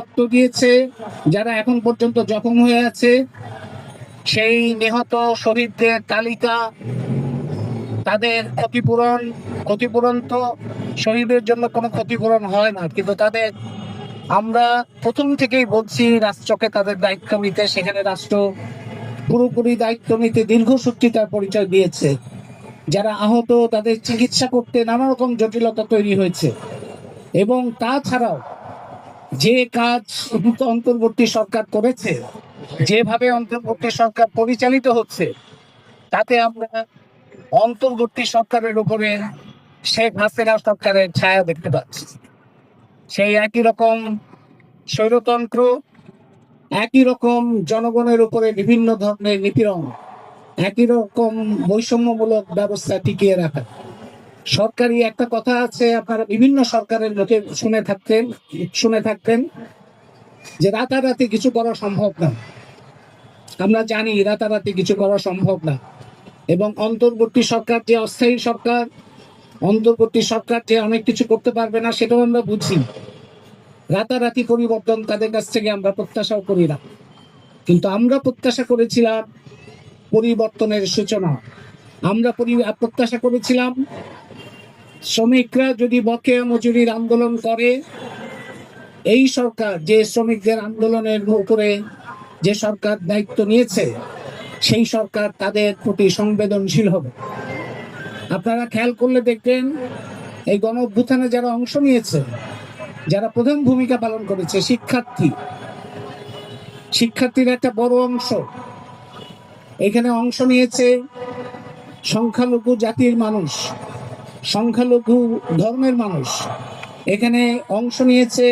রক্ত দিয়েছে, যারা এখন পর্যন্ত জখম হয়ে আছে, সেই নিহত শহীদদের তালিকা, তাদের ক্ষতিপূরণ তো শহীদের জন্য কোনো ক্ষতিপূরণ হয় না, কিন্তু তাদের আমরা প্রথম থেকেই বলছি রাষ্ট্রকে তাদের দায়িত্ব নিতে। সেখানে রাষ্ট্র পুরোপুরি দায়িত্ব নিতে দীর্ঘসূত্রিতার পরিচয় দিয়েছে। যারা আহত তাদের চিকিৎসা করতে নানা রকম জটিলতা তৈরি হয়েছে। এবং তাছাড়াও যে কাজ অন্তর্বর্তী সরকার করেছে, যেভাবে অন্তর্বর্তী সরকার পরিচালিত হচ্ছে, তাতে আমরা অন্তর্বর্তী সরকারের উপরে শেখ হাসিনা সরকারের ছায়া দেখতে পাচ্ছি। সেই একই রকম স্বৈরতন্ত্র, একই রকম জনগণের উপরে বিভিন্ন ধরনের নিপীড়ন, একই রকম বৈষম্যমূলক ব্যবস্থা টিকিয়ে রাখা। সরকারি একটা কথা আছে, আপনারা বিভিন্ন সরকারের লোকে শুনে থাকতেন যে রাতারাতি কিছু করা সম্ভব না। আমরা জানি রাতারাতি কিছু করা সম্ভব না। এবং অন্তর্বর্তী সরকার যে অস্থায়ী সরকার, অন্তর্বর্তী সরকার যে অনেক কিছু করতে পারবে না, সেটাও আমরা বুঝি। রাতারাতি পরিবর্তন তাদের কাছ থেকে আমরা প্রত্যাশাও করি না, কিন্তু আমরা প্রত্যাশা করেছিলাম পরিবর্তনের সূচনা। আমরা প্রত্যাশা করেছিলাম শ্রমিকরা যদি বকেয়া মজুরির আন্দোলন করে, এই সরকার যে শ্রমিকদের আন্দোলনের উপরে যে সরকার দায়িত্ব নিয়েছে, সেই সরকার তাদের প্রতি সংবেদনশীল হবে। আপনারা খেয়াল করলে দেখবেন এই গণ অভ্যুত্থানে যারা অংশ নিয়েছে, যারা প্রধান ভূমিকা পালন করেছে, শিক্ষার্থীর একটা বড় অংশ এখানে অংশ নিয়েছে। সংখ্যালঘু জাতির মানুষ, সংখ্যালঘু ধর্মের মানুষ এখানে অংশ নিয়েছে।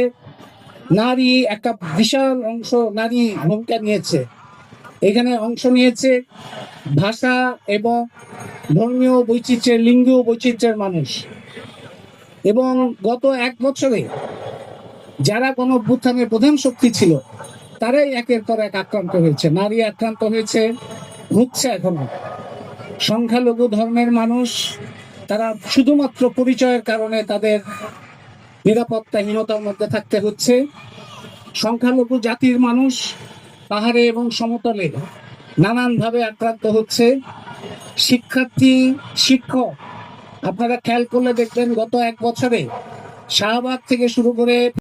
নারী একটা বিশাল অংশ নারী ভূমিকা নিয়েছে, এখানে অংশ নিয়েছে ভাষা এবং ধর্মীয় বৈচিত্র্যের, লিঙ্গীয় বৈচিত্র্যের মানুষ। এবং গত এক বছরে যারা গণ অভ্যুত্থানের প্রধান শক্তি ছিল, তারাই একের পর এক আক্রান্ত হয়েছে। নারী আক্রান্ত হচ্ছে এখনো। সংখ্যালঘু ধর্মের মানুষ, তারা শুধুমাত্র পরিচয়ের কারণে তাদের নিরাপত্তাহীনতার মধ্যে থাকতে হচ্ছে। সংখ্যালঘু জাতির মানুষ পাহাড়ে এবং সমতলে নানানভাবে আক্রান্ত হচ্ছে। শিক্ষার্থী, শিক্ষক, আপনারা খেয়াল করলে দেখবেন গত এক বছরে শাহবাগ থেকে শুরু করে